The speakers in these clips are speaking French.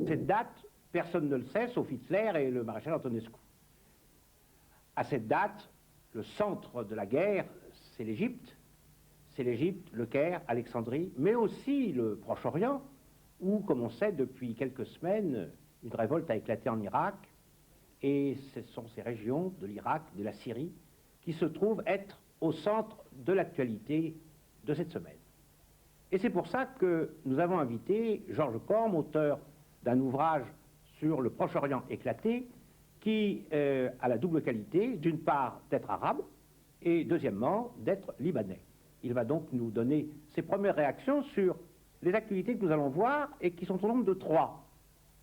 Cette date, personne ne le sait, sauf Hitler et le maréchal Antonescu. À cette date, le centre de la guerre, c'est l'Égypte. C'est l'Égypte, le Caire, Alexandrie, mais aussi le Proche-Orient, où, comme on sait, depuis quelques semaines, une révolte a éclaté en Irak, et ce sont ces régions de l'Irak, de la Syrie, qui se trouvent être au centre de l'actualité de cette semaine. Et c'est pour ça que nous avons invité Georges Corme, auteur d'un ouvrage sur le Proche-Orient éclaté, qui a la double qualité, d'une part, d'être arabe, et deuxièmement, d'être libanais. Il va donc nous donner ses premières réactions sur les actualités que nous allons voir et qui sont au nombre de 3.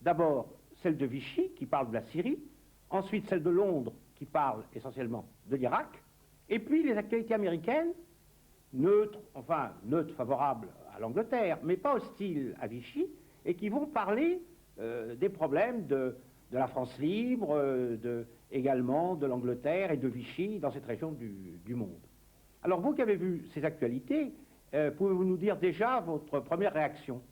D'abord, celle de Vichy, qui parle de la Syrie, ensuite celle de Londres, qui parle essentiellement de l'Irak, et puis les actualités américaines, neutres, enfin neutres favorables à l'Angleterre, mais pas hostiles à Vichy, et qui vont parler des problèmes de la France libre, également de l'Angleterre et de Vichy dans cette région du monde. Alors vous qui avez vu ces actualités, pouvez-vous nous dire déjà votre première réaction?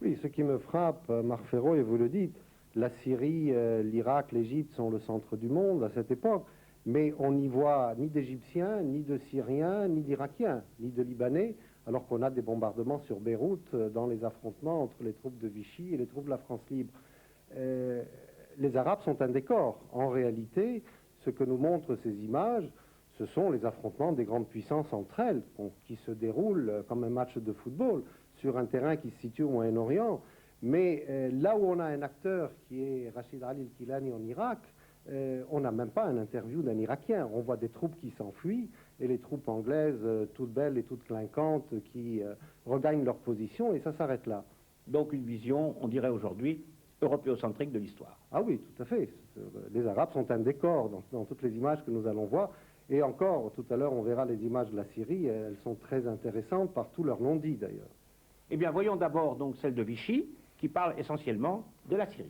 Oui, ce qui me frappe, Marc Ferraud, et vous le dites, la Syrie, l'Irak, l'Égypte sont le centre du monde à cette époque, mais on n'y voit ni d'Égyptiens, ni de Syriens, ni d'Irakiens, ni de Libanais, alors qu'on a des bombardements sur Beyrouth dans les affrontements entre les troupes de Vichy et les troupes de la France libre. Les Arabes sont un décor. En réalité, ce que nous montrent ces images, ce sont les affrontements des grandes puissances entre elles, qui se déroulent comme un match de football sur un terrain qui se situe au Moyen-Orient. Mais là où on a un acteur qui est Rachid Ali El-Kilani en Irak, on n'a même pas un interview d'un Irakien. On voit des troupes qui s'enfuient et les troupes anglaises, toutes belles et toutes clinquantes, qui regagnent leur position, et ça s'arrête là. Donc une vision, on dirait aujourd'hui, européocentrique de l'histoire. Ah oui, tout à fait. Les Arabes sont un décor dans toutes les images que nous allons voir. Et encore, tout à l'heure, on verra les images de la Syrie. Elles sont très intéressantes par tout leur non-dit, d'ailleurs. Eh bien, voyons d'abord donc celle de Vichy, qui parle essentiellement de la Syrie.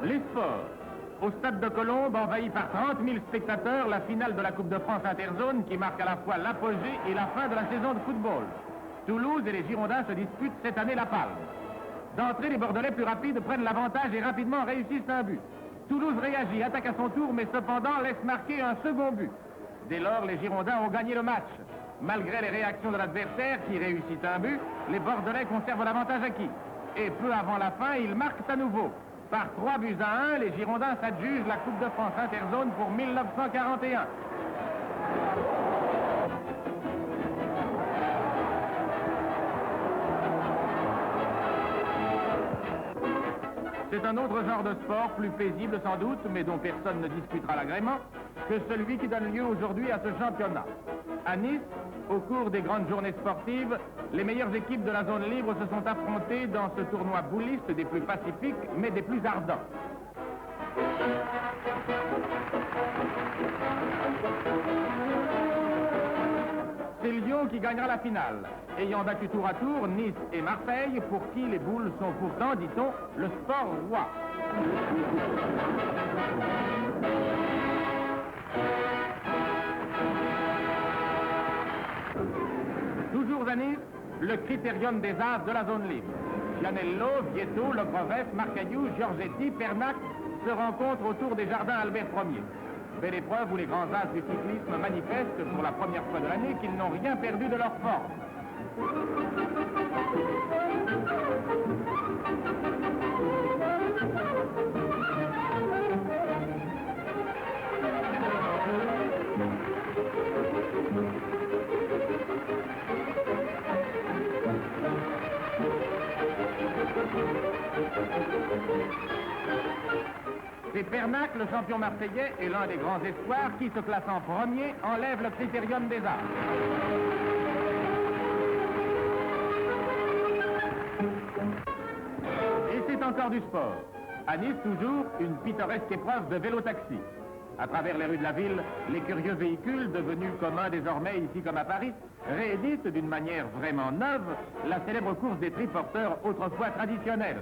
Les sports. Au stade de Colombes, envahi par 30 000 spectateurs, la finale de la Coupe de France Interzone qui marque à la fois l'apogée et la fin de la saison de football. Toulouse et les Girondins se disputent cette année la palme. D'entrée, les Bordelais plus rapides prennent l'avantage et rapidement réussissent un but. Toulouse réagit, attaque à son tour, mais cependant laisse marquer un second but. Dès lors, les Girondins ont gagné le match. Malgré les réactions de l'adversaire qui réussit un but, les Bordelais conservent l'avantage acquis. Et peu avant la fin, ils marquent à nouveau. Par 3-1, les Girondins s'adjugent la Coupe de France Interzone pour 1941. C'est un autre genre de sport, plus paisible sans doute, mais dont personne ne disputera l'agrément, que celui qui donne lieu aujourd'hui à ce championnat. À Nice, au cours des grandes journées sportives, les meilleures équipes de la zone libre se sont affrontées dans ce tournoi bouliste des plus pacifiques, mais des plus ardents. C'est Lyon qui gagnera la finale, ayant battu tour à tour Nice et Marseille, pour qui les boules sont pourtant, dit-on, le sport roi. Toujours à Nice, le critérium des as de la zone libre. Gianello, Vietto, Le Grevet, Marcaillou, Giorgetti, Pernac se rencontrent autour des jardins Albert Ier. Belle épreuve où les grands as du cyclisme manifestent pour la première fois de l'année qu'ils n'ont rien perdu de leur forme. C'est Pernac, le champion marseillais, et l'un des grands espoirs qui, se classant premier, enlève le critérium des arts. Et c'est encore du sport. À Nice, toujours, une pittoresque épreuve de vélo-taxi. À travers les rues de la ville, les curieux véhicules, devenus communs désormais ici comme à Paris, rééditent d'une manière vraiment neuve la célèbre course des triporteurs, autrefois traditionnelle.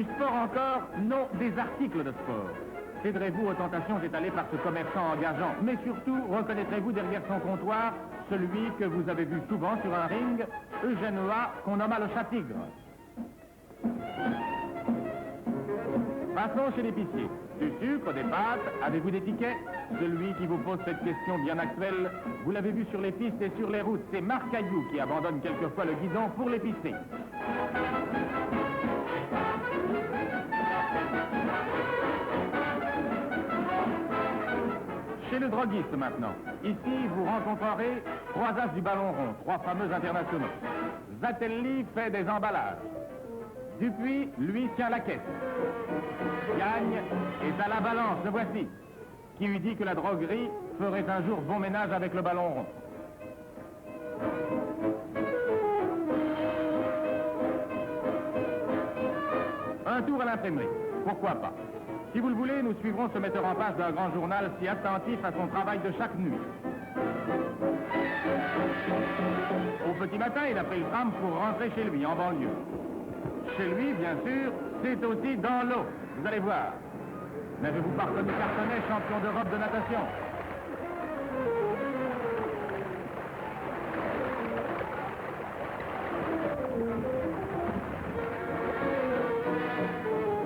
Du sport encore, non, des articles de sport. Céderez-vous aux tentations étalées par ce commerçant engageant, mais surtout, reconnaîtrez-vous derrière son comptoir celui que vous avez vu souvent sur un ring, Eugène A, qu'on nomma le chat-tigre. Passons chez l'épicier. Du sucre, des pâtes, avez-vous des tickets? Celui qui vous pose cette question bien actuelle, vous l'avez vu sur les pistes et sur les routes, c'est Marc Caillou qui abandonne quelquefois le guidon pour l'épicerie. Chez le droguiste maintenant. Ici, vous rencontrerez 3 as du ballon rond, 3 fameux internationaux. Zatelli fait des emballages. Dupuis, lui, tient la caisse. Gagne est à la balance, le voici, qui lui dit que la droguerie ferait un jour bon ménage avec le ballon rond. Un tour à l'imprimerie, pourquoi pas. Si vous le voulez, nous suivrons ce metteur en page d'un grand journal si attentif à son travail de chaque nuit. Au petit matin, il a pris le tram pour rentrer chez lui, en banlieue. Chez lui, bien sûr, c'est aussi dans l'eau. Vous allez voir. N'avez-vous pas reconnu Cartonnet, champion d'Europe de natation?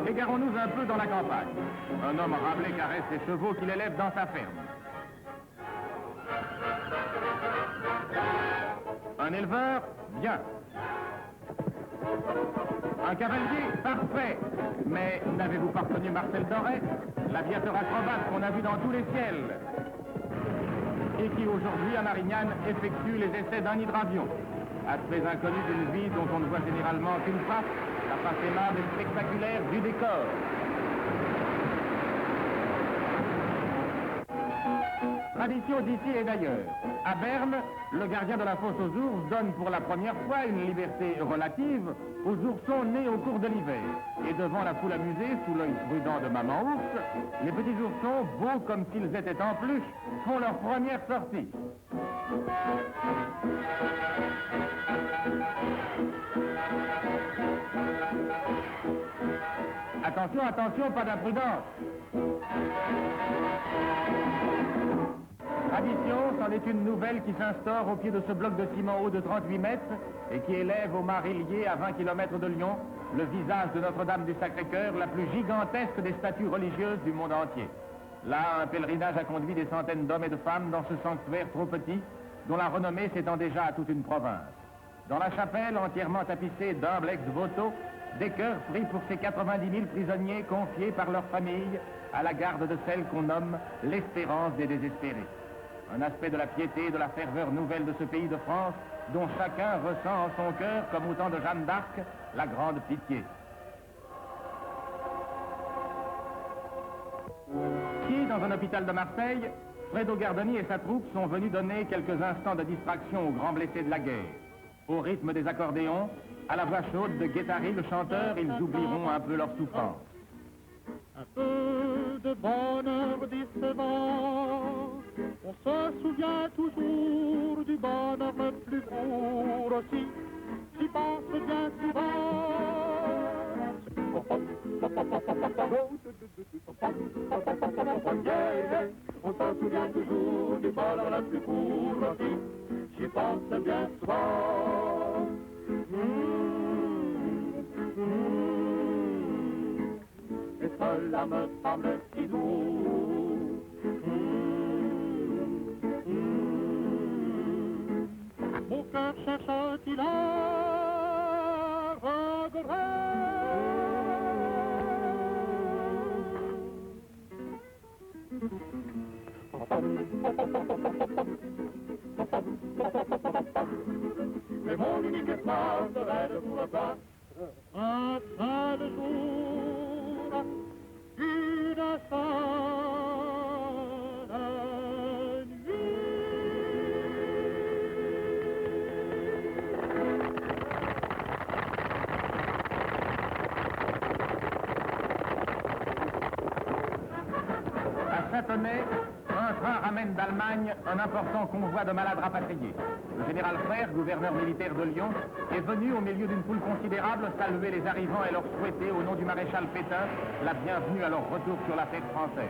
Égarons-nous un peu dans la campagne. Un homme rablé caresse ses chevaux qu'il élève dans sa ferme. Un éleveur, bien. Un cavalier, parfait. Mais n'avez-vous pas reconnu Marcel Doré, l'aviateur acrobate qu'on a vu dans tous les ciels et qui aujourd'hui à Marignane effectue les essais d'un hydravion? Aspect inconnu d'une vie dont on ne voit généralement qu'une face, la face aimable et spectaculaire du décor. Tradition d'ici et d'ailleurs. À Berne, le gardien de la fosse aux ours donne pour la première fois une liberté relative aux oursons nés au cours de l'hiver. Et devant la foule amusée, sous l'œil prudent de maman ours, les petits oursons, beaux comme s'ils étaient en peluche, font leur première sortie. Attention, attention, pas d'imprudence. Tradition, c'en est une nouvelle qui s'instaure au pied de ce bloc de ciment haut de 38 mètres et qui élève au Marillier, à 20 km de Lyon, le visage de Notre-Dame du Sacré-Cœur, la plus gigantesque des statues religieuses du monde entier. Là, un pèlerinage a conduit des centaines d'hommes et de femmes dans ce sanctuaire trop petit, dont la renommée s'étend déjà à toute une province. Dans la chapelle, entièrement tapissée d'humbles ex-voto, des cœurs pris pour ces 90 000 prisonniers confiés par leur famille à la garde de celle qu'on nomme l'espérance des désespérés. Un aspect de la piété et de la ferveur nouvelle de ce pays de France, dont chacun ressent en son cœur, comme au temps de Jeanne d'Arc, la grande pitié. Qui, dans un hôpital de Marseille, Fredo Gardoni et sa troupe sont venus donner quelques instants de distraction aux grands blessés de la guerre. Au rythme des accordéons, à la voix chaude de Guettari, le chanteur, ils oublieront un peu leur souffrance. Un peu de bonheur décevant, on se souvient toujours du bonheur le plus court aussi, j'y pense bien souvent. On se souvient toujours du bonheur le plus court aussi, j'y pense bien souvent. Et cela me semble si doux. Mon cœur cherche un qu'il a regret. Mais mon unique espoir serait de vous revoir un seul jour, une seule nuit. À Châtenay, un train ramène emmène d'Allemagne un important convoi de malades rapatriés. Le général Frère, gouverneur militaire de Lyon, est venu au milieu d'une foule considérable saluer les arrivants et leur souhaiter, au nom du maréchal Pétain, la bienvenue à leur retour sur la terre française.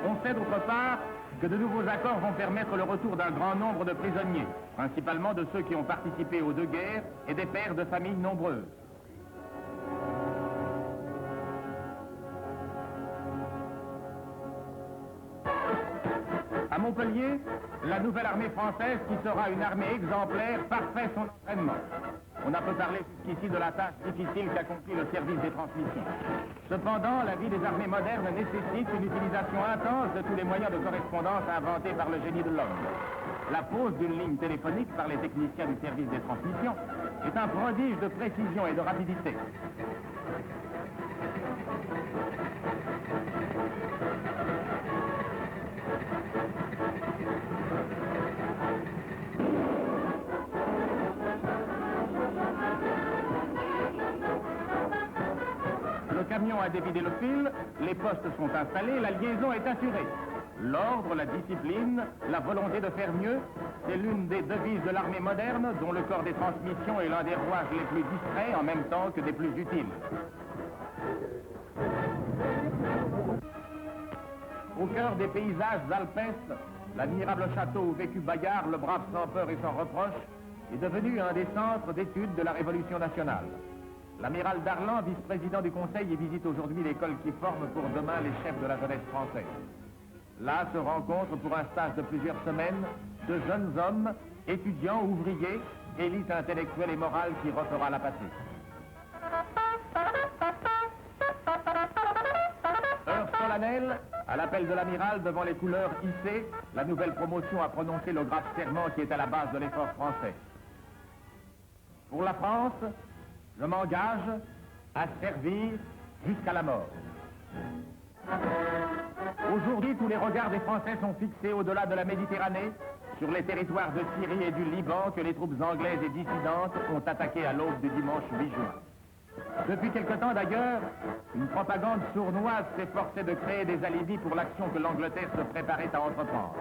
On sait d'autre part que de nouveaux accords vont permettre le retour d'un grand nombre de prisonniers, principalement de ceux qui ont participé aux deux guerres et des pères de familles nombreuses. À Montpellier, la nouvelle armée française, qui sera une armée exemplaire, parfait son entraînement. On a peu parlé jusqu'ici de la tâche difficile qu'accomplit le service des transmissions. Cependant, la vie des armées modernes nécessite une utilisation intense de tous les moyens de correspondance inventés par le génie de l'homme. La pose d'une ligne téléphonique par les techniciens du service des transmissions est un prodige de précision et de rapidité. Le camion a dévidé le fil, les postes sont installés, la liaison est assurée. L'ordre, la discipline, la volonté de faire mieux, c'est l'une des devises de l'armée moderne dont le corps des transmissions est l'un des rouages les plus discrets en même temps que des plus utiles. Au cœur des paysages alpestres, l'admirable château où vécut Bayard, le brave sans peur et sans reproche, est devenu un des centres d'études de la Révolution nationale. L'amiral Darlan, vice-président du Conseil, y visite aujourd'hui l'école qui forme pour demain les chefs de la jeunesse française. Là se rencontrent pour un stage de plusieurs semaines de jeunes hommes, étudiants, ouvriers, élite intellectuelle et morale qui refera la patrie. Heure solennelle, à l'appel de l'amiral devant les couleurs hissées, la nouvelle promotion a prononcé le grave serment qui est à la base de l'effort français. Pour la France, je m'engage à servir jusqu'à la mort. Aujourd'hui, tous les regards des Français sont fixés au-delà de la Méditerranée, sur les territoires de Syrie et du Liban que les troupes anglaises et dissidentes ont attaqués à l'aube du dimanche 8 juin. Depuis quelque temps d'ailleurs, une propagande sournoise s'efforçait de créer des alibis pour l'action que l'Angleterre se préparait à entreprendre.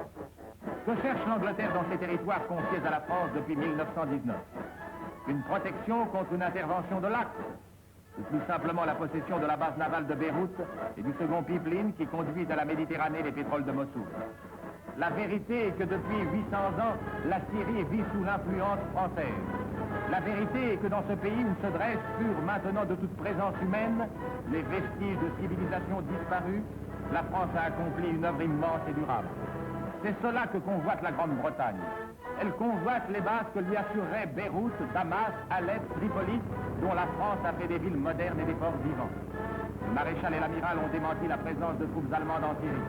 Que cherche l'Angleterre dans ces territoires confiés à la France depuis 1919 ? Une protection contre une intervention de l'Axe, ou plus simplement la possession de la base navale de Beyrouth et du second pipeline qui conduit à la Méditerranée les pétroles de Mossoul. La vérité est que depuis 800 ans, la Syrie vit sous l'influence française. La vérité est que dans ce pays où se dressent, purs maintenant de toute présence humaine, les vestiges de civilisation disparus, la France a accompli une œuvre immense et durable. C'est cela que convoite la Grande-Bretagne. Elle convoite les bases que lui assureraient Beyrouth, Damas, Alep, Tripoli, dont la France a fait des villes modernes et des ports vivants. Le maréchal et l'amiral ont démenti la présence de troupes allemandes en Syrie.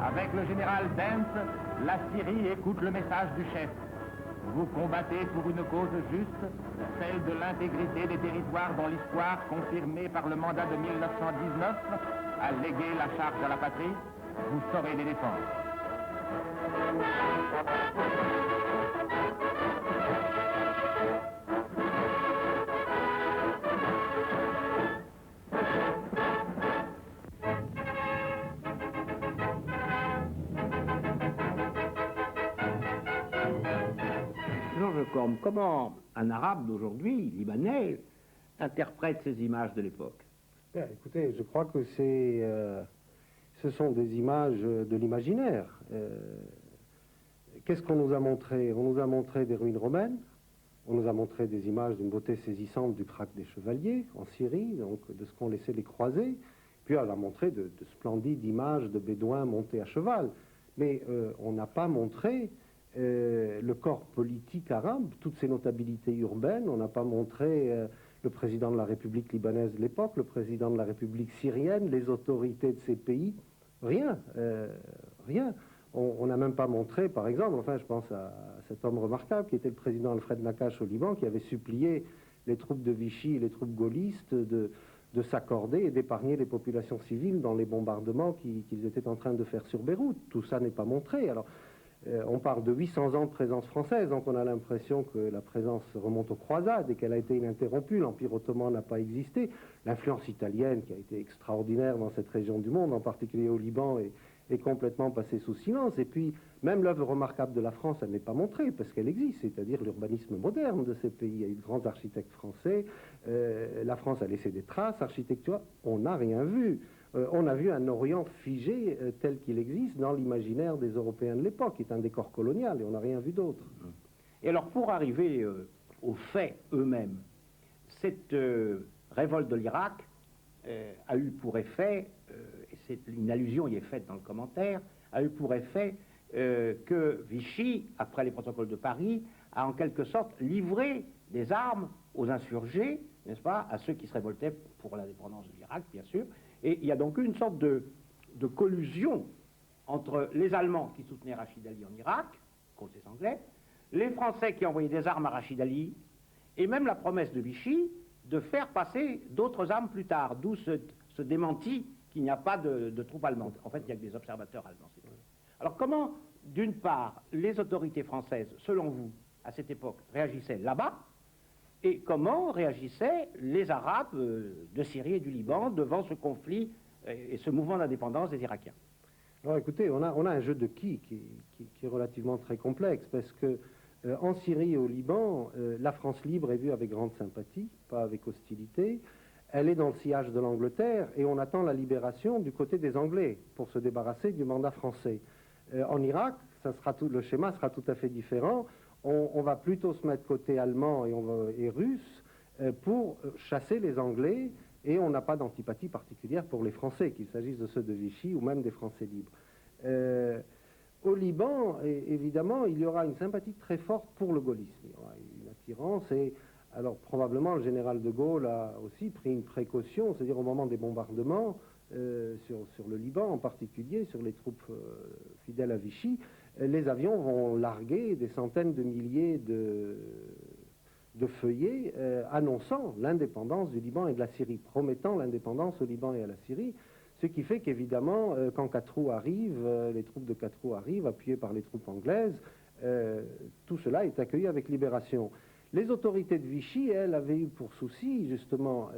Avec le général Dentz, la Syrie écoute le message du chef. Vous combattez pour une cause juste, celle de l'intégrité des territoires dont l'histoire, confirmée par le mandat de 1919, a légué la charge à la patrie. Vous saurez les défendre. Comment un arabe d'aujourd'hui, libanais, interprète ces images de l'époque? Bien, écoutez, je crois que ce sont des images de l'imaginaire. Qu'est-ce qu'on nous a montré? On nous a montré des ruines romaines, on nous a montré des images d'une beauté saisissante du krach des chevaliers en Syrie, donc de ce qu'ont laissé les croisés, puis on a montré de splendides images de bédouins montés à cheval. Mais on n'a pas montré le corps politique arabe, toutes ces notabilités urbaines. On n'a pas montré le président de la République libanaise de l'époque, le président de la République syrienne, les autorités de ces pays. Rien, rien. On n'a même pas montré, par exemple, enfin je pense à cet homme remarquable qui était le président Alfred Nakache au Liban, qui avait supplié les troupes de Vichy et les troupes gaullistes de s'accorder et d'épargner les populations civiles dans les bombardements qu'ils étaient en train de faire sur Beyrouth. Tout ça n'est pas montré. Alors, On parle de 800 ans de présence française, donc on a l'impression que la présence remonte aux croisades et qu'elle a été ininterrompue. L'Empire ottoman n'a pas existé. L'influence italienne, qui a été extraordinaire dans cette région du monde, en particulier au Liban, est complètement passée sous silence. Et puis, même l'œuvre remarquable de la France, elle n'est pas montrée, parce qu'elle existe, c'est-à-dire l'urbanisme moderne de ces pays. Il y a eu de grands architectes français. La France a laissé des traces architecturales. On n'a rien vu. On a vu un Orient figé tel qu'il existe dans l'imaginaire des Européens de l'époque, qui est un décor colonial, et on n'a rien vu d'autre. Et alors, pour arriver aux faits eux-mêmes, cette révolte de l'Irak a eu pour effet, et une allusion y est faite dans le commentaire, a eu pour effet que Vichy, après les protocoles de Paris, a en quelque sorte livré des armes aux insurgés, n'est-ce pas, à ceux qui se révoltaient pour l'indépendance de l'Irak, bien sûr. Et il y a donc eu une sorte de collusion entre les Allemands qui soutenaient Rachid Ali en Irak, contre les Anglais, les Français qui envoyaient des armes à Rachid Ali, et même la promesse de Vichy de faire passer d'autres armes plus tard, d'où ce démenti qu'il n'y a pas de troupes allemandes. En fait, il n'y a que des observateurs allemands. Alors comment, d'une part, les autorités françaises, selon vous, à cette époque, réagissaient là-bas, et comment réagissaient les Arabes de Syrie et du Liban devant ce conflit et ce mouvement d'indépendance des Irakiens? Alors écoutez, on a un jeu de qui est relativement très complexe, parce que en Syrie et au Liban, la France libre est vue avec grande sympathie, pas avec hostilité. Elle est dans le sillage de l'Angleterre, et on attend la libération du côté des Anglais pour se débarrasser du mandat français. En Irak, le schéma sera tout à fait différent. On va plutôt se mettre côté allemand et russe pour chasser les Anglais, et on n'a pas d'antipathie particulière pour les Français, qu'il s'agisse de ceux de Vichy ou même des Français libres. Au Liban, évidemment, il y aura une sympathie très forte pour le gaullisme. Il y aura une attirance, et alors probablement le général de Gaulle a aussi pris une précaution, c'est-à-dire au moment des bombardements sur le Liban en particulier, sur les troupes fidèles à Vichy, les avions vont larguer des centaines de milliers de feuillets annonçant l'indépendance du Liban et de la Syrie, promettant l'indépendance au Liban et à la Syrie, ce qui fait qu'évidemment, quand Quatroux arrive, les troupes de Quatroux arrivent, appuyées par les troupes anglaises, tout cela est accueilli avec libération. Les autorités de Vichy, elles, avaient eu pour souci, justement,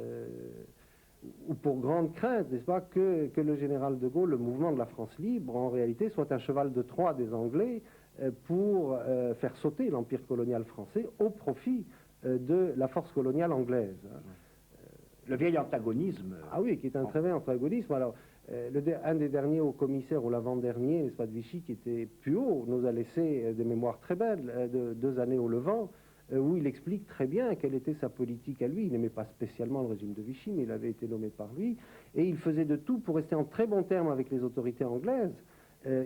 ou pour grande crainte, n'est-ce pas, que le général de Gaulle, le mouvement de la France libre, en réalité, soit un cheval de Troie des Anglais pour faire sauter l'empire colonial français au profit de la force coloniale anglaise. Le vieil antagonisme. Ah oui, qui est un très vieil antagonisme. Alors, un des derniers hauts commissaires, ou l'avant-dernier, n'est-ce pas, de Vichy, qui était plus haut, nous a laissé des mémoires très belles de 2 années au Levant, où il explique très bien quelle était sa politique à lui. Il n'aimait pas spécialement le régime de Vichy, mais il avait été nommé par lui, et il faisait de tout pour rester en très bons termes avec les autorités anglaises.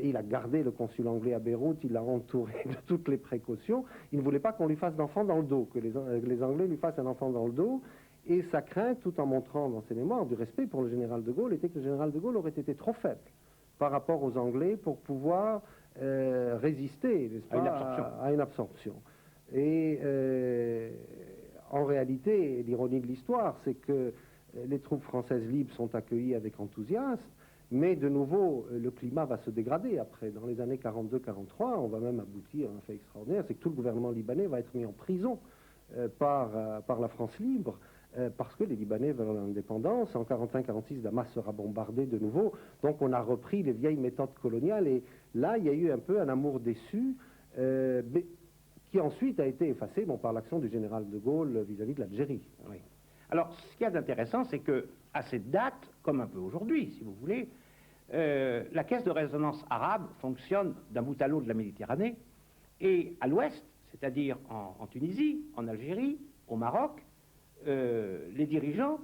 Il a gardé le consul anglais à Beyrouth, il l'a entouré de toutes les précautions. Il ne voulait pas qu'on lui fasse d'enfant dans le dos, que les Anglais lui fassent un enfant dans le dos. Et sa crainte, tout en montrant dans ses mémoires du respect pour le général de Gaulle, était que le général de Gaulle aurait été trop faible par rapport aux Anglais pour pouvoir résister, n'est-ce pas, à une absorption. Et en réalité, l'ironie de l'histoire, c'est que les troupes françaises libres sont accueillies avec enthousiasme, mais de nouveau, le climat va se dégrader après. Dans les années 42-43, on va même aboutir à un fait extraordinaire, c'est que tout le gouvernement libanais va être mis en prison par la France libre, parce que les Libanais veulent l'indépendance. En 45-46, Damas sera bombardé de nouveau, donc on a repris les vieilles méthodes coloniales, et là, il y a eu un peu un amour déçu, qui ensuite a été effacé par l'action du général de Gaulle vis-à-vis de l'Algérie. Oui. Alors, ce qu'il y a d'intéressant, c'est qu'à cette date, comme un peu aujourd'hui, si vous voulez, la caisse de résonance arabe fonctionne d'un bout à l'autre de la Méditerranée, et à l'ouest, c'est-à-dire en Tunisie, en Algérie, au Maroc, les dirigeants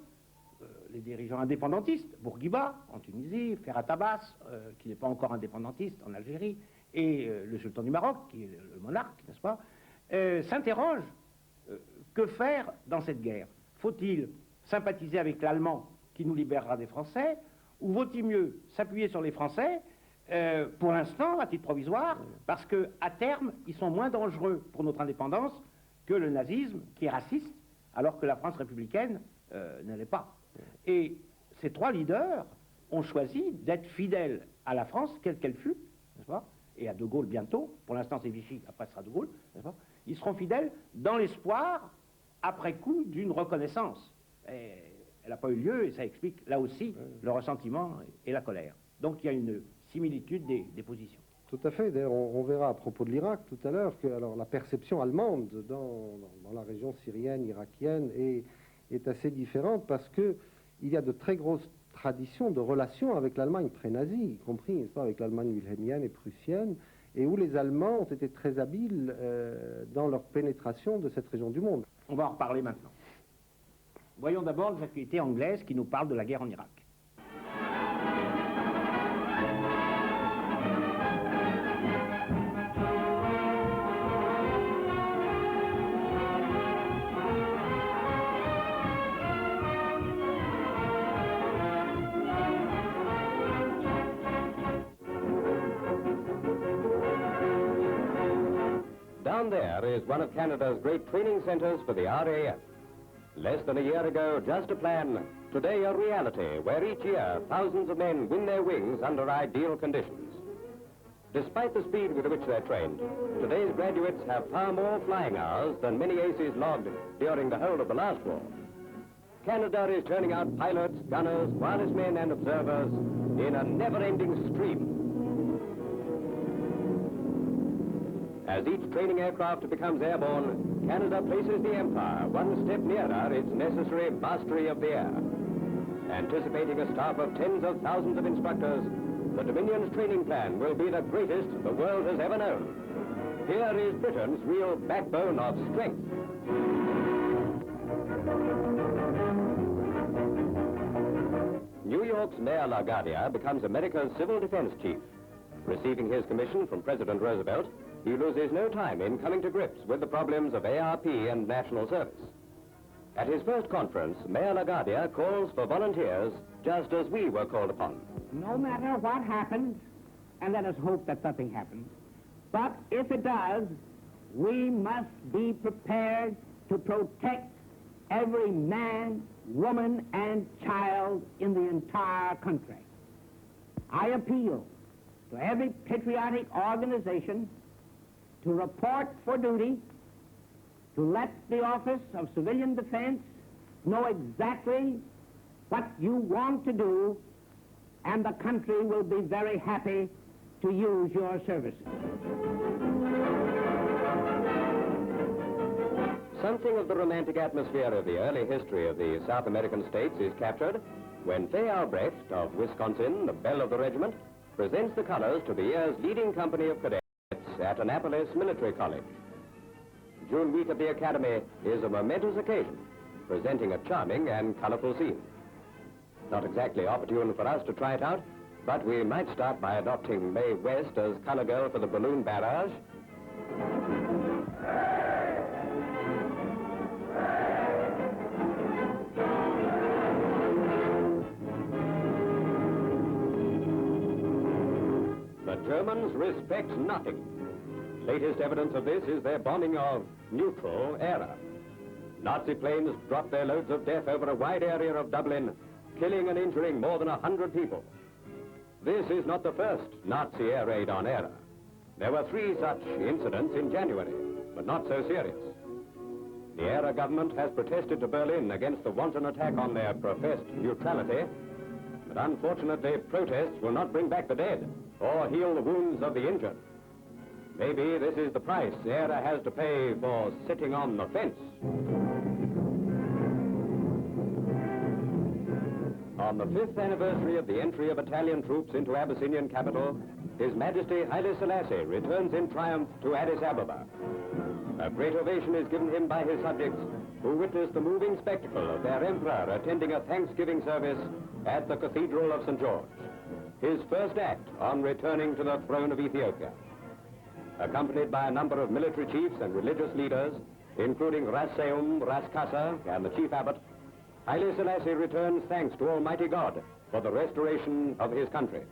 indépendantistes, Bourguiba en Tunisie, Ferhat Abbas, qui n'est pas encore indépendantiste en Algérie, et le sultan du Maroc, qui est le monarque, n'est-ce pas, s'interrogent que faire dans cette guerre? Faut-il sympathiser avec l'Allemand qui nous libérera des Français, ou vaut-il mieux s'appuyer sur les Français pour l'instant, à titre provisoire, parce qu'à terme, ils sont moins dangereux pour notre indépendance que le nazisme, qui est raciste, alors que la France républicaine ne l'est pas. Et ces 3 leaders ont choisi d'être fidèles à la France, quelle qu'elle fût, n'est-ce pas, et à De Gaulle bientôt, pour l'instant c'est Vichy, après ce sera De Gaulle, ils seront fidèles dans l'espoir, après coup, d'une reconnaissance. Et elle n'a pas eu lieu, et ça explique là aussi le ressentiment et la colère. Donc il y a une similitude des positions. Tout à fait. D'ailleurs, on verra à propos de l'Irak tout à l'heure que alors, la perception allemande dans la région syrienne, irakienne est assez différente parce qu'il y a de très grosses traditions de relations avec l'Allemagne pré-nazie, y compris n'est-ce pas, avec l'Allemagne wilhelmienne et prussienne, et où les Allemands ont été très habiles dans leur pénétration de cette région du monde. On va en reparler maintenant. Voyons d'abord les actualités anglaises qui nous parlent de la guerre en Irak. Down there is one of Canada's great training centers for the RAF. Less than a year ago, just a plan. Today, a reality where each year thousands of men win their wings under ideal conditions. Despite the speed with which they're trained, today's graduates have far more flying hours than many aces logged during the whole of the last war. Canada is turning out pilots, gunners, wireless men, and observers in a never-ending stream. As each training aircraft becomes airborne, Canada places the Empire one step nearer its necessary mastery of the air. Anticipating a staff of tens of thousands of instructors, the Dominion's training plan will be the greatest the world has ever known. Here is Britain's real backbone of strength. New York's Mayor LaGuardia becomes America's civil defense chief. Receiving his commission from President Roosevelt, he loses no time in coming to grips with the problems of ARP and national service. At his first conference, Mayor LaGuardia calls for volunteers just as we were called upon. No matter what happens, and let us hope that nothing happens, but if it does, we must be prepared to protect every man, woman, and child in the entire country. I appeal to every patriotic organization to report for duty, to let the Office of Civilian Defense know exactly what you want to do, and the country will be very happy to use your services. Something of the romantic atmosphere of the early history of the South American states is captured when Fay Albrecht of Wisconsin, the belle of the regiment, presents the colors to the year's leading company of cadets at Annapolis Military College. June week at the Academy is a momentous occasion, presenting a charming and colorful scene. Not exactly opportune for us to try it out, but we might start by adopting Mae West as color girl for the balloon barrage. The Germans respect nothing. Latest evidence of this is their bombing of neutral Aera. Nazi planes dropped their loads of death over a wide area of Dublin, killing and injuring more than 100 people. This is not the first Nazi air raid on Aera. There were 3 such incidents in January, but not so serious. The Aera government has protested to Berlin against the wanton attack on their professed neutrality, but unfortunately protests will not bring back the dead or heal the wounds of the injured. Maybe this is the price Aera has to pay for sitting on the fence. On the 5th anniversary of the entry of Italian troops into Abyssinian capital, His Majesty Haile Selassie returns in triumph to Addis Ababa. A great ovation is given him by his subjects, who witnessed the moving spectacle of their emperor attending a Thanksgiving service at the Cathedral of St. George, his first act on returning to the throne of Ethiopia. Accompanied by a number of military chiefs and religious leaders, including Ras Seum, Ras Kassa, and the chief abbot, Haile Selassie returns thanks to Almighty God for the restoration of his country.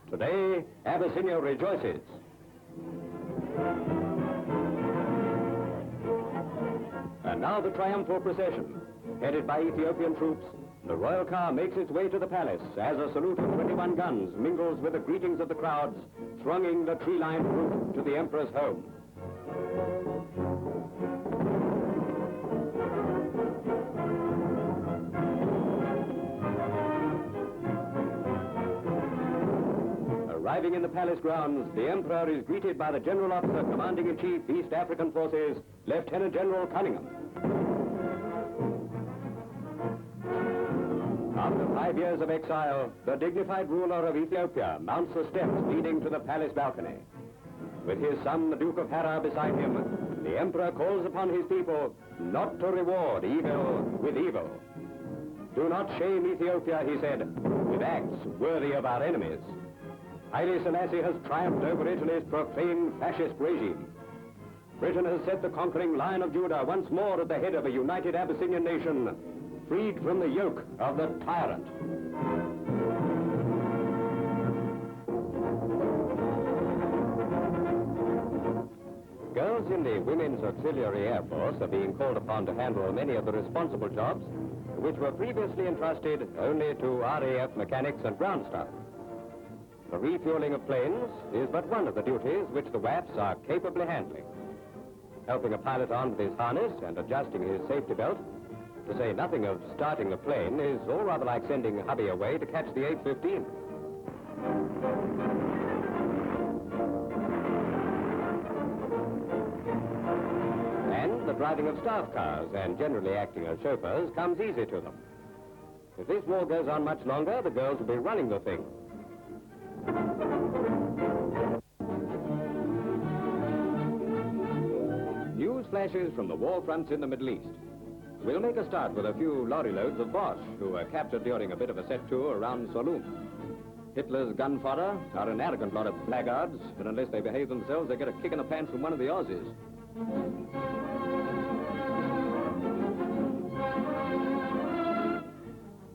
Today, Abyssinia rejoices. And now the triumphal procession, headed by Ethiopian troops, The royal car makes its way to the palace as a salute of 21 guns mingles with the greetings of the crowds thronging the tree-lined route to the Emperor's home. Arriving in the palace grounds, the Emperor is greeted by the General Officer Commanding-in-Chief, East African Forces, Lieutenant General Cunningham. After 5 years of exile, the dignified ruler of Ethiopia mounts the steps leading to the palace balcony. With his son, the Duke of Hara, beside him, the Emperor calls upon his people not to reward evil with evil. Do not shame Ethiopia, he said, with acts worthy of our enemies. Haile Selassie has triumphed over Italy's profane fascist regime. Britain has set the conquering Lion of Judah once more at the head of a united Abyssinian nation, freed from the yoke of the tyrant. Girls in the Women's Auxiliary Air Force are being called upon to handle many of the responsible jobs which were previously entrusted only to RAF mechanics and ground staff. The refueling of planes is but one of the duties which the WAPs are capably handling. Helping a pilot on with his harness and adjusting his safety belt, to say nothing of starting the plane, is all rather like sending hubby away to catch the 8:15. And the driving of staff cars and generally acting as chauffeurs comes easy to them. If this war goes on much longer, the girls will be running the thing. News flashes from the war fronts in the Middle East. We'll make a start with a few lorry loads of Bosch who were captured during a bit of a set tour around Saloum. Hitler's gun fodder are an arrogant lot of blackguards, but unless they behave themselves, they get a kick in the pants from one of the Aussies.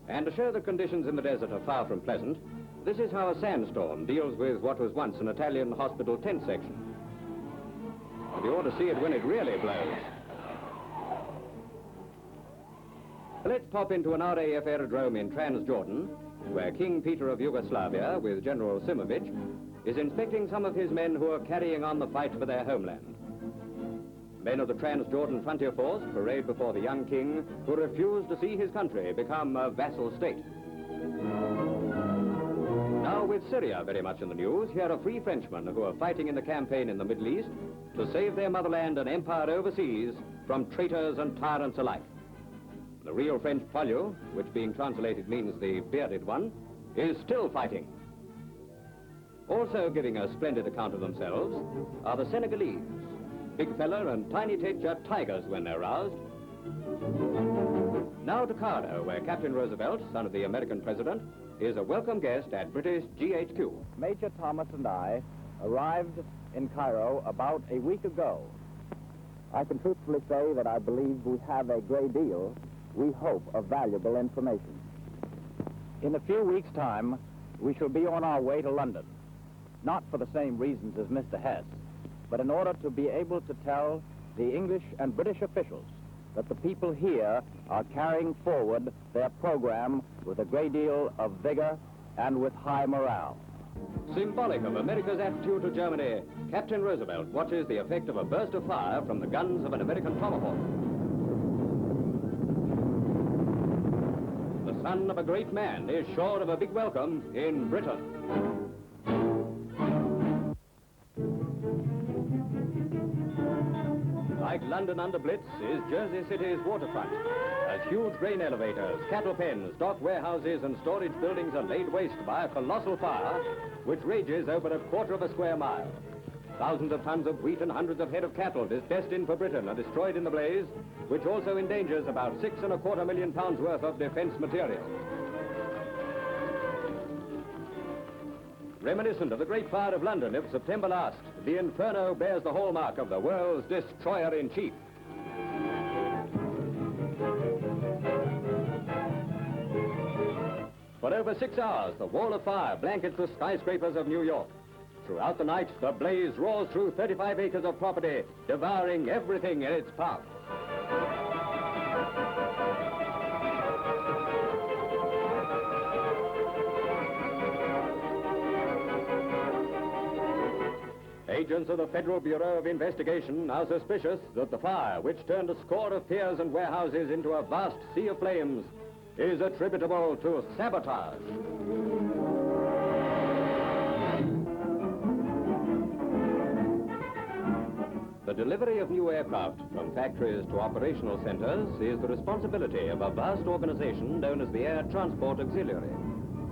And to show the conditions in the desert are far from pleasant, this is how a sandstorm deals with what was once an Italian hospital tent section. And you ought to see it when it really blows. Let's pop into an RAF aerodrome in Transjordan, where King Peter of Yugoslavia, with General Simovic, is inspecting some of his men who are carrying on the fight for their homeland. Men of the Transjordan Frontier Force parade before the young king who refused to see his country become a vassal state. Now, with Syria very much in the news, here are free Frenchmen who are fighting in the campaign in the Middle East to save their motherland and empire overseas from traitors and tyrants alike. The real French poilu, which being translated means the bearded one, is still fighting. Also giving a splendid account of themselves are the Senegalese. Big fella and Tiny Titch are tigers when they're roused. Now to Cairo, where Captain Roosevelt, son of the American president, is a welcome guest at British GHQ. Major Thomas and I arrived in Cairo about a week ago. I can truthfully say that I believe we have a great deal, we hope, of valuable information. In a few weeks' time, we shall be on our way to London, not for the same reasons as Mr. Hess, but in order to be able to tell the English and British officials that the people here are carrying forward their program with a great deal of vigor and with high morale. Symbolic of America's attitude to Germany, Captain Roosevelt watches the effect of a burst of fire from the guns of an American Tomahawk. The son of a great man is sure of a big welcome in Britain. Like London under Blitz is Jersey City's waterfront, as huge grain elevators, cattle pens, dock warehouses and storage buildings are laid waste by a colossal fire which rages over a quarter of a square mile. Thousands of tons of wheat and hundreds of head of cattle destined for Britain are destroyed in the blaze, which also endangers about £6.25 million worth of defense material. Reminiscent of the Great Fire of London of September last, the Inferno bears the hallmark of the world's destroyer-in-chief. For over 6 hours, the wall of fire blankets the skyscrapers of New York. Throughout the night, the blaze roars through 35 acres of property, devouring everything in its path. Agents of the Federal Bureau of Investigation are suspicious that the fire, which turned a score of piers and warehouses into a vast sea of flames, is attributable to sabotage. The delivery of new aircraft from factories to operational centers is the responsibility of a vast organization known as the Air Transport Auxiliary,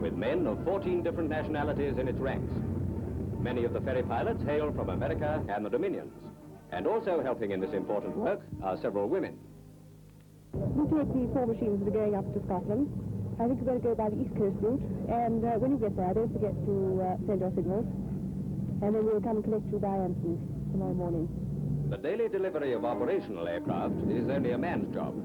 with men of 14 different nationalities in its ranks. Many of the ferry pilots hail from America and the Dominions, and also helping in this important work are several women. We take the 4 machines that are going up to Scotland. I think we're going to go by the East Coast route, and when you get there, don't forget to send your signals, and then we'll come and collect you by Anson tomorrow morning. The daily delivery of operational aircraft is only a man's job.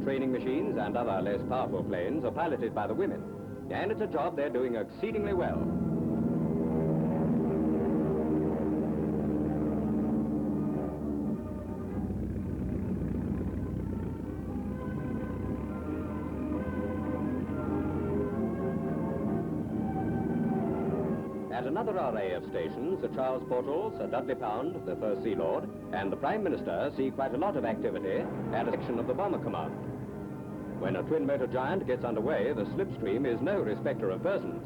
Training machines and other less powerful planes are piloted by the women, and it's a job they're doing exceedingly well. At another array of stations, Sir Charles Portal, Sir Dudley Pound, the First Sea Lord, and the Prime Minister see quite a lot of activity at a section of the Bomber Command. When a twin-motor giant gets underway, the slipstream is no respecter of persons.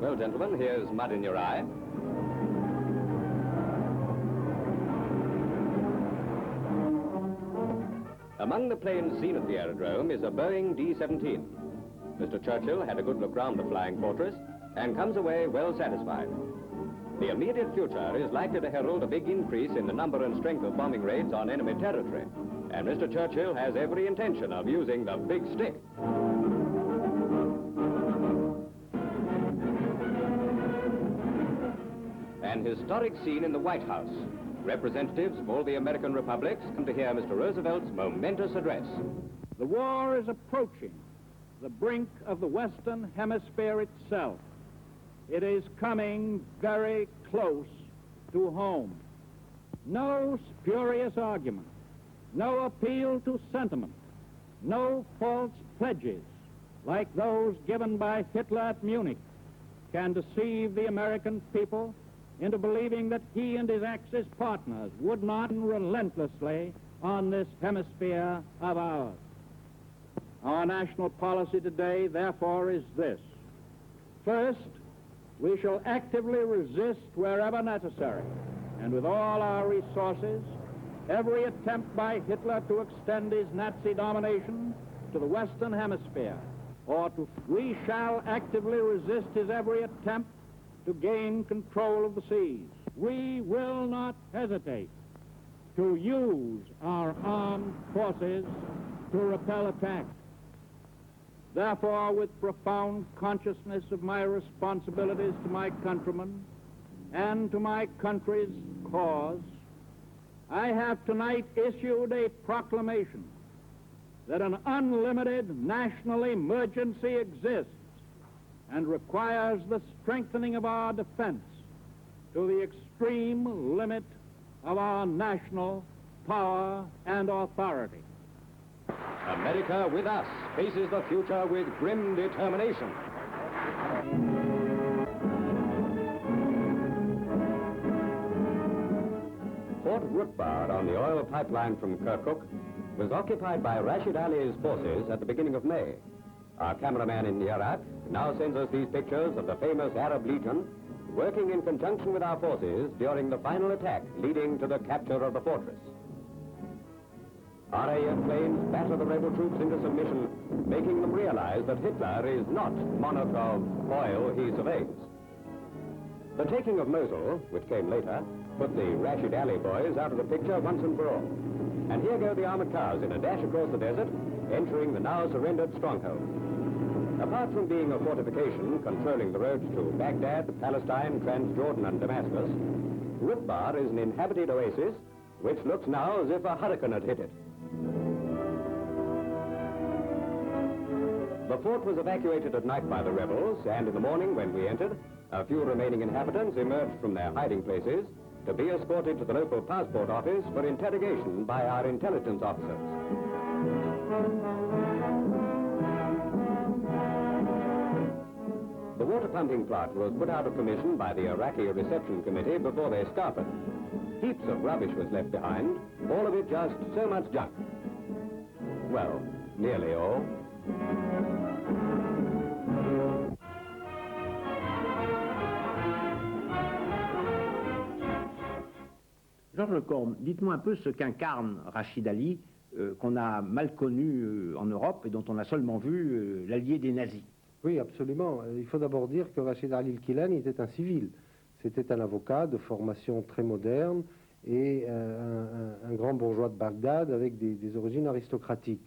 Well, gentlemen, here's mud in your eye. Among the planes seen at the aerodrome is a Boeing D-17. Mr. Churchill had a good look round the flying fortress and comes away well satisfied. The immediate future is likely to herald a big increase in the number and strength of bombing raids on enemy territory, and Mr. Churchill has every intention of using the big stick. An historic scene in the White House. Representatives of all the American republics come to hear Mr. Roosevelt's momentous address. The war is approaching the brink of the Western Hemisphere itself. It is coming very close to home. No spurious argument, no appeal to sentiment, no false pledges like those given by Hitler at Munich can deceive the American people into believing that he and his Axis partners would not relentlessly on this hemisphere of ours. Our national policy today, therefore, is this. First, we shall actively resist wherever necessary, and with all our resources, every attempt by Hitler to extend his Nazi domination to the Western Hemisphere, we shall actively resist his every attempt to gain control of the seas. We will not hesitate to use our armed forces to repel attacks. Therefore, with profound consciousness of my responsibilities to my countrymen and to my country's cause, I have tonight issued a proclamation that an unlimited national emergency exists and requires the strengthening of our defense to the extreme limit of our national power and authority. America with us faces the future with grim determination. Fort Rutbard on the oil pipeline from Kirkuk was occupied by Rashid Ali's forces at the beginning of May. Our cameraman in Iraq now sends us these pictures of the famous Arab Legion working in conjunction with our forces during the final attack leading to the capture of the fortress. RAF planes batter the rebel troops into submission, making them realize that Hitler is not monarch of oil he surveys. The taking of Mosul, which came later, put the Rashid Ali boys out of the picture once and for all. And here go the armored cars in a dash across the desert, entering the now surrendered stronghold. Apart from being a fortification controlling the roads to Baghdad, Palestine, Transjordan, and Damascus, Rutbard is an inhabited oasis which looks now as if a hurricane had hit it. The fort was evacuated at night by the rebels, and in the morning when we entered, a few remaining inhabitants emerged from their hiding places to be escorted to the local passport office for interrogation by our intelligence officers. The water pumping plant was put out of commission by the Iraqi Reception Committee before they scuppered, Heaps of rubbish was left behind, all of it just so much junk. Well, nearly all. Georges Lecombe, dites-moi un peu ce qu'incarne Rachid Ali, qu'on a mal connu en Europe et dont on a seulement vu l'allié des nazis. Oui, absolument. Il faut d'abord dire que Rachid Ali El-Kilani était un civil. C'était un avocat de formation très moderne et un grand bourgeois de Bagdad avec des origines aristocratiques.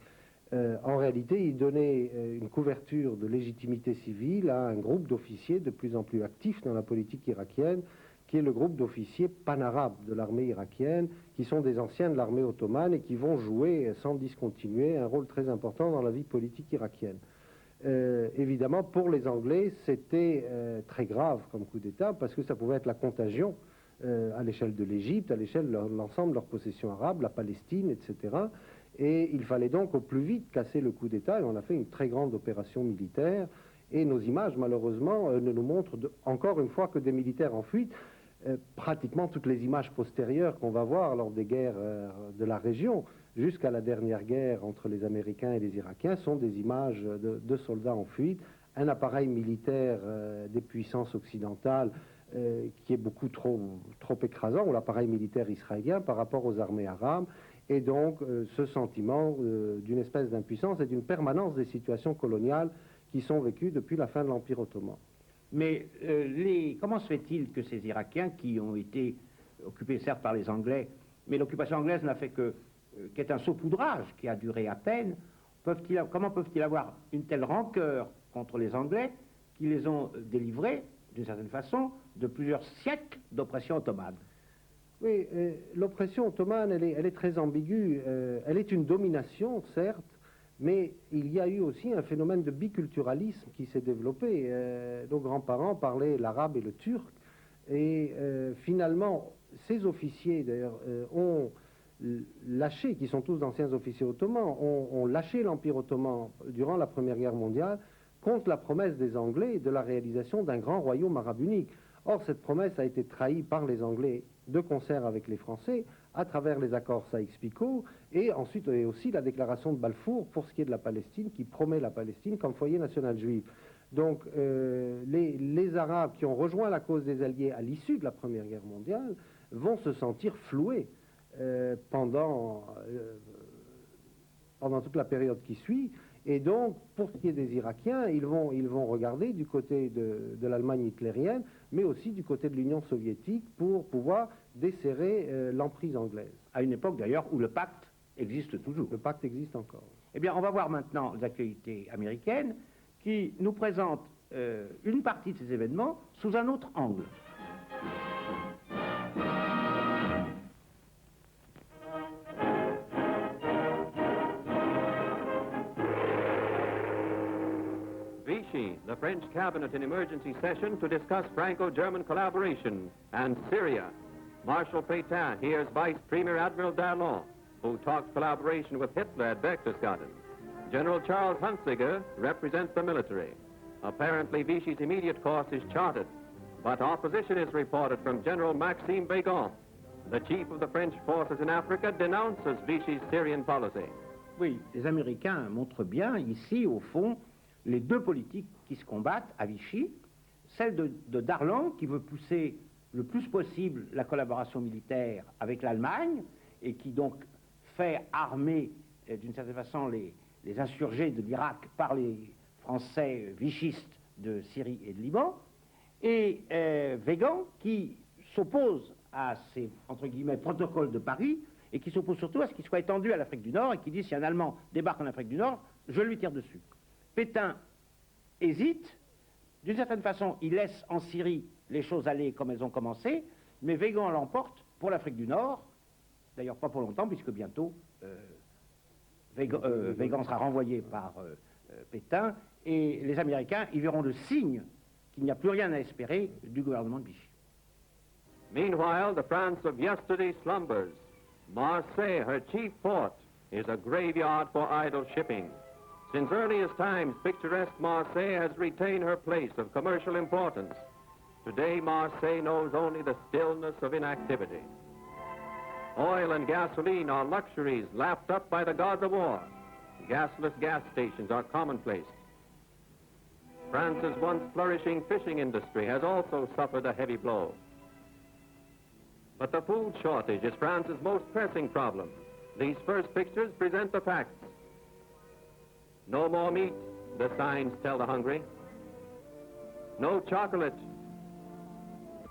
En réalité, il donnait une couverture de légitimité civile à un groupe d'officiers de plus en plus actifs dans la politique irakienne, qui est le groupe d'officiers panarabes de l'armée irakienne, qui sont des anciens de l'armée ottomane et qui vont jouer, sans discontinuer, un rôle très important dans la vie politique irakienne. Évidemment, pour les Anglais, c'était très grave comme coup d'État, parce que ça pouvait être la contagion à l'échelle de l'Égypte, à l'échelle de l'ensemble de leurs possessions arabes, la Palestine, etc. Et il fallait donc au plus vite casser le coup d'État, et on a fait une très grande opération militaire, et nos images, malheureusement, ne nous montrent encore une fois que des militaires en fuite. Pratiquement toutes les images postérieures qu'on va voir lors des guerres de la région, jusqu'à la dernière guerre entre les Américains et les Irakiens, sont des images de soldats en fuite, un appareil militaire des puissances occidentales qui est beaucoup trop écrasant, ou l'appareil militaire israélien par rapport aux armées arabes, et donc ce sentiment d'une espèce d'impuissance et d'une permanence des situations coloniales qui sont vécues depuis la fin de l'Empire ottoman. Mais comment se fait-il que ces Irakiens, qui ont été occupés certes par les Anglais, mais l'occupation anglaise n'a fait qu'est un saupoudrage qui a duré à peine, comment peuvent-ils avoir une telle rancœur contre les Anglais qui les ont délivrés, d'une certaine façon, de plusieurs siècles d'oppression ottomane? Oui, l'oppression ottomane, elle est très ambiguë. Elle est une domination, certes, mais il y a eu aussi un phénomène de biculturalisme qui s'est développé. Nos grands-parents parlaient l'arabe et le turc, et finalement, ces officiers, d'ailleurs, ont lâché, qui sont tous d'anciens officiers ottomans, ont lâché l'Empire ottoman durant la Première Guerre mondiale contre la promesse des Anglais de la réalisation d'un grand royaume arabe unique. Or, cette promesse a été trahie par les Anglais de concert avec les Français à travers les accords Sykes-Picot et ensuite aussi la déclaration de Balfour pour ce qui est de la Palestine, qui promet la Palestine comme foyer national juif. Donc les Arabes qui ont rejoint la cause des Alliés à l'issue de la Première Guerre mondiale vont se sentir floués pendant toute la période qui suit. Et donc, pour ce qui est des Irakiens, ils vont regarder du côté de l'Allemagne hitlérienne, mais aussi du côté de l'Union soviétique pour pouvoir desserrer l'emprise anglaise. À une époque d'ailleurs où le pacte existe toujours. Le pacte existe encore. Eh bien, on va voir maintenant l'actualité américaine qui nous présente une partie de ces événements sous un autre angle. Vichy, the French cabinet in emergency session to discuss Franco-German collaboration, and Syria. Marshal Pétain hears Vice Premier Admiral Dallon, who talks collaboration with Hitler at Berchtesgaden. General Charles Hunziker represents the military. Apparently, Vichy's immediate course is charted, but opposition is reported from General Maxime Weygand. The chief of the French forces in Africa denounces Vichy's Syrian policy. Oui, les Américains montrent bien ici, au fond, les deux politiques qui se combattent à Vichy, celle de Darlan qui veut pousser le plus possible la collaboration militaire avec l'Allemagne et qui donc fait armer d'une certaine façon les insurgés de l'Irak par les Français vichistes de Syrie et de Liban, et Weygand qui s'oppose à ces, entre guillemets, protocoles de Paris et qui s'oppose surtout à ce qui soit étendu à l'Afrique du Nord et qui dit si un Allemand débarque en Afrique du Nord, je lui tire dessus. Pétain hésite, d'une certaine façon il laisse en Syrie les choses aller comme elles ont commencé, mais Weygand l'emporte pour l'Afrique du Nord, d'ailleurs pas pour longtemps puisque bientôt Weygand sera renvoyé par Pétain et les Américains y verront le signe qu'il n'y a plus rien à espérer du gouvernement de Vichy. Meanwhile, the France of yesterday slumbers. Marseille, her chief port, is a graveyard for idle shipping. Since earliest times, picturesque Marseille has retained her place of commercial importance. Today, Marseille knows only the stillness of inactivity. Oil and gasoline are luxuries lapped up by the gods of war. Gasless gas stations are commonplace. France's once flourishing fishing industry has also suffered a heavy blow. But the food shortage is France's most pressing problem. These first pictures present the facts. No more meat, the signs tell the hungry. No chocolate.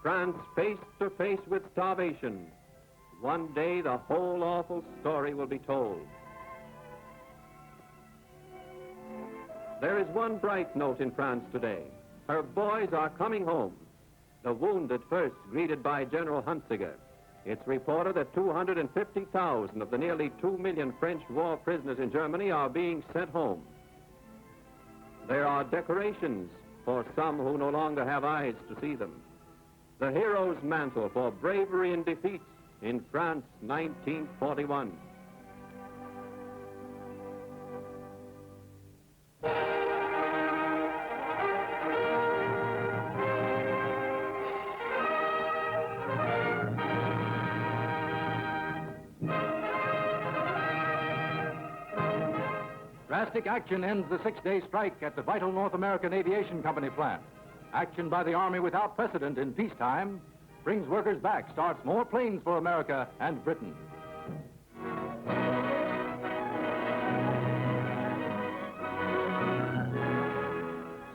France face to face with starvation. One day the whole awful story will be told. There is one bright note in France today. Her boys are coming home. The wounded first greeted by General Hunziker. It's reported that 250,000 of the nearly 2 million French war prisoners in Germany are being sent home. There are decorations for some who no longer have eyes to see them. The hero's mantle for bravery in defeat in France, 1941. Drastic action ends the 6-day strike at the vital North American Aviation Company plant. Action by the Army without precedent in peacetime brings workers back, starts more planes for America and Britain.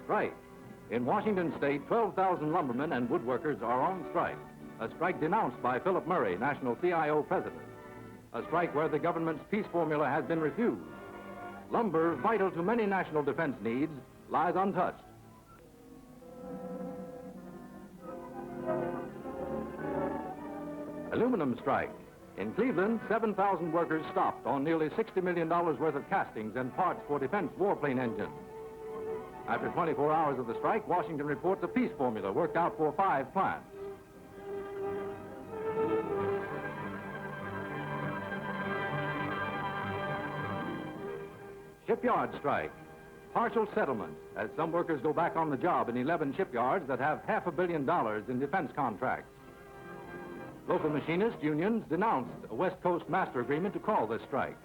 Strike. In Washington State, 12,000 lumbermen and woodworkers are on strike. A strike denounced by Philip Murray, National CIO president. A strike where the government's peace formula has been refused. Lumber, vital to many national defense needs, lies untouched. Aluminum strike. In Cleveland, 7,000 workers stopped on nearly $60 million worth of castings and parts for defense warplane engines. After 24 hours of the strike, Washington reports a peace formula worked out for 5 plants. Shipyard strike. Partial settlement, as some workers go back on the job in 11 shipyards that have $500 million in defense contracts. Local machinist unions denounced a West Coast master agreement to call this strike.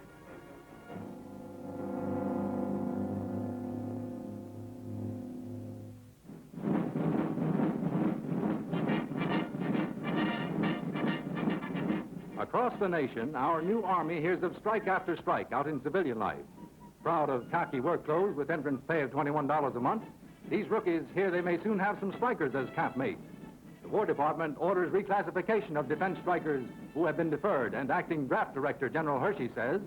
Across the nation, our new Army hears of strike after strike out in civilian life. Proud of khaki work clothes with entrance pay of $21 a month, these rookies hear they may soon have some strikers as campmates. The War Department orders reclassification of defense strikers who have been deferred, and Acting Draft Director General Hershey says,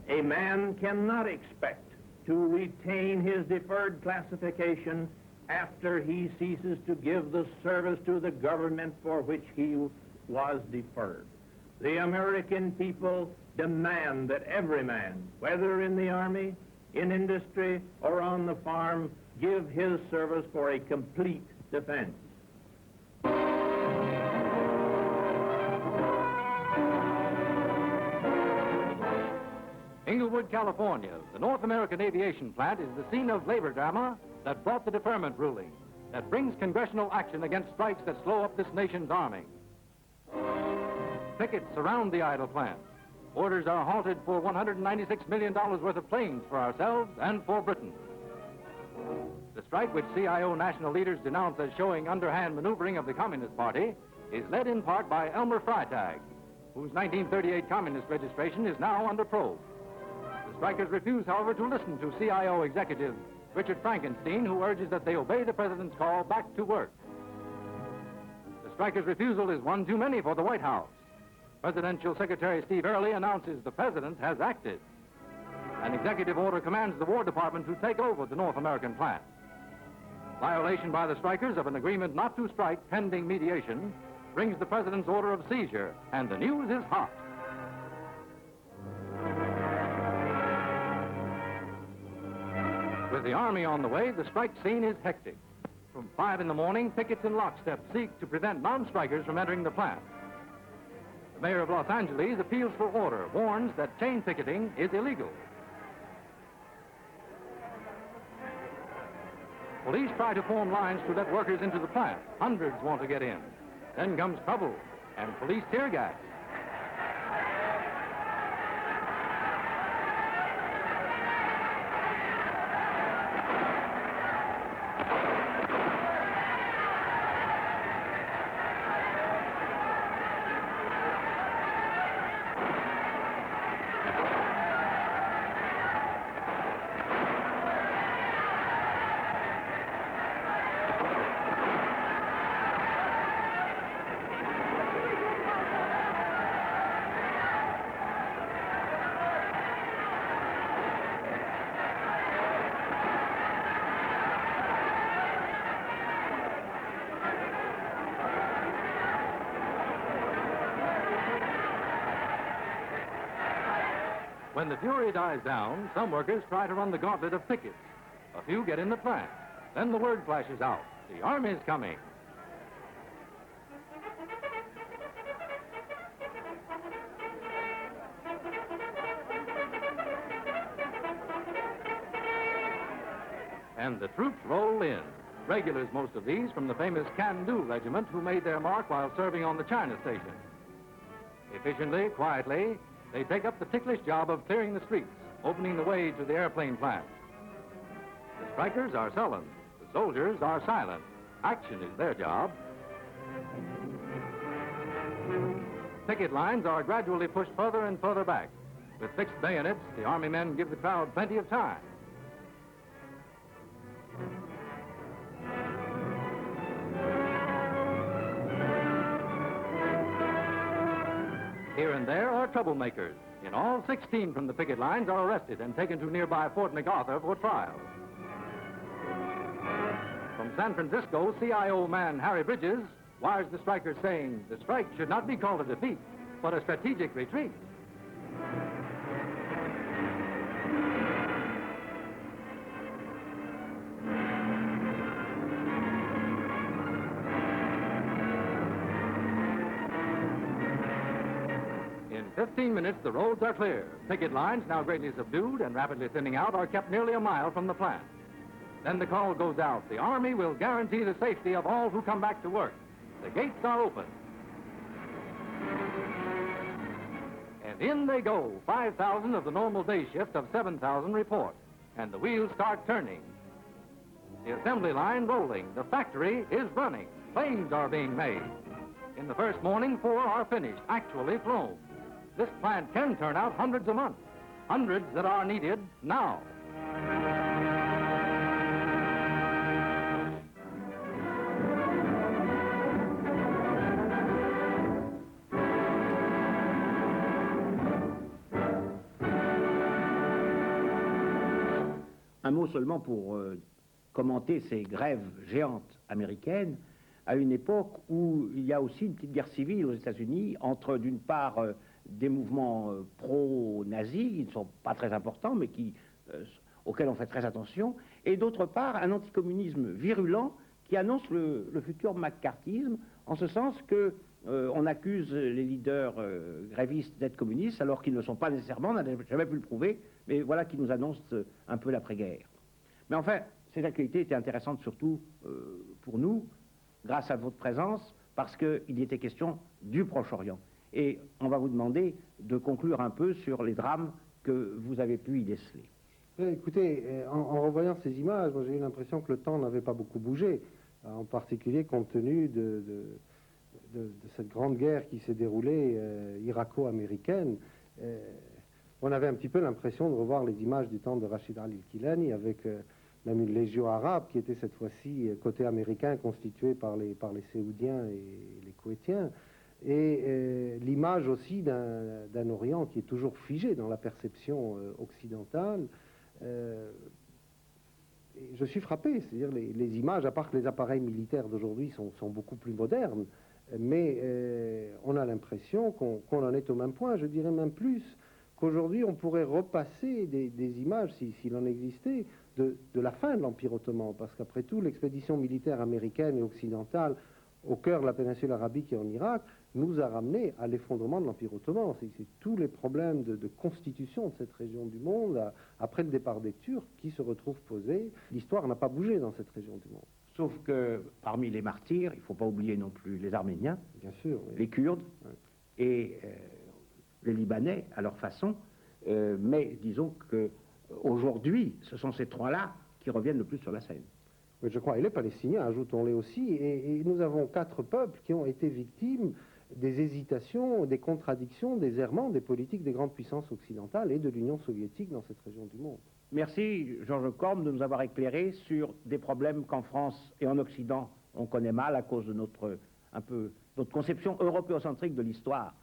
A man cannot expect to retain his deferred classification after he ceases to give the service to the government for which he was deferred. The American people demand that every man, whether in the Army, in industry, or on the farm, give his service for a complete defense. Inglewood, California, the North American Aviation Plant is the scene of labor drama that brought the deferment ruling, that brings congressional action against strikes that slow up this nation's arming. Pickets surround the idle plant. Orders are halted for $196 million worth of planes for ourselves and for Britain. The strike, which CIO national leaders denounce as showing underhand maneuvering of the Communist Party, is led in part by Elmer Freitag, whose 1938 communist registration is now under probe. The strikers refuse, however, to listen to CIO executive Richard Frankenstein, who urges that they obey the president's call back to work. The strikers' refusal is one too many for the White House. Presidential Secretary Steve Early announces the president has acted. An executive order commands the War Department to take over the North American plant. Violation by the strikers of an agreement not to strike pending mediation brings the president's order of seizure, and the news is hot. With the Army on the way, the strike scene is hectic. From 5 in the morning, pickets in lockstep seek to prevent non-strikers from entering the plant. The mayor of Los Angeles appeals for order, warns that chain picketing is illegal. Police try to form lines to let workers into the plant. Hundreds want to get in. Then comes trouble and police tear gas. When the fury dies down, some workers try to run the gauntlet of pickets. A few get in the plant. Then the word flashes out. The Army's coming. And the troops roll in. Regulars, most of these, from the famous Can-Do Regiment who made their mark while serving on the China station. Efficiently, quietly, they take up the ticklish job of clearing the streets, opening the way to the airplane plant. The strikers are sullen. The soldiers are silent. Action is their job. Picket lines are gradually pushed further and further back. With fixed bayonets, the Army men give the crowd plenty of time. Here and there are troublemakers. In all, 16 from the picket lines are arrested and taken to nearby Fort MacArthur for trial. From San Francisco, CIO man Harry Bridges wires the strikers saying the strike should not be called a defeat, but a strategic retreat. In 15 minutes, the roads are clear. Picket lines, now greatly subdued and rapidly thinning out, are kept nearly a mile from the plant. Then the call goes out. The Army will guarantee the safety of all who come back to work. The gates are open. And in they go. 5,000 of the normal day shift of 7,000 report. And the wheels start turning. The assembly line rolling. The factory is running. Planes are being made. In the first morning, 4 are finished, actually flown. This plant can turn out hundreds a month. Hundreds that are needed now. Un mot seulement pour commenter ces grèves géantes américaines à une époque où il y a aussi une petite guerre civile aux États-Unis entre, d'une part, des mouvements pro-nazis, qui ne sont pas très importants, mais auxquels on fait très attention, et d'autre part, un anticommunisme virulent qui annonce le futur McCarthyisme, en ce sens que on accuse les leaders grévistes d'être communistes, alors qu'ils ne le sont pas nécessairement, on n'a jamais pu le prouver, mais voilà qui nous annonce un peu l'après-guerre. Mais enfin, cette actualité était intéressante surtout pour nous, grâce à votre présence, parce qu'il était question du Proche-Orient. Et on va vous demander de conclure un peu sur les drames que vous avez pu y déceler. Écoutez, en revoyant ces images, moi j'ai eu l'impression que le temps n'avait pas beaucoup bougé, en particulier compte tenu de cette grande guerre qui s'est déroulée irako-américaine. On avait un petit peu l'impression de revoir les images du temps de Rachid al-Kilani avec même une légion arabe qui était cette fois-ci côté américain constituée par les Séoudiens et les Koweïtiens. Et l'image aussi d'un Orient qui est toujours figé dans la perception occidentale. Je suis frappé, c'est-à-dire les images, à part que les appareils militaires d'aujourd'hui sont beaucoup plus modernes, mais on a l'impression qu'on en est au même point, je dirais même plus, qu'aujourd'hui on pourrait repasser des images, s'il en existait, de la fin de l'Empire ottoman, parce qu'après tout, l'expédition militaire américaine et occidentale au cœur de la péninsule arabique et en Irak, nous a ramené à l'effondrement de l'Empire ottoman. C'est tous les problèmes de constitution de cette région du monde, après le départ des Turcs, qui se retrouvent posés. L'histoire n'a pas bougé dans cette région du monde. Sauf que parmi les martyrs, il ne faut pas oublier non plus les Arméniens, bien sûr, oui, les Kurdes, oui, et les Libanais à leur façon. Mais disons qu'aujourd'hui, ce sont ces trois-là qui reviennent le plus sur la scène. Oui, je crois, et les Palestiniens, ajoutons-les aussi, et nous avons 4 peuples qui ont été victimes des hésitations, des contradictions, des errements des politiques des grandes puissances occidentales et de l'Union soviétique dans cette région du monde. Merci, Georges Corme, de nous avoir éclairé sur des problèmes qu'en France et en Occident, on connaît mal à cause de notre conception européocentrique de l'histoire.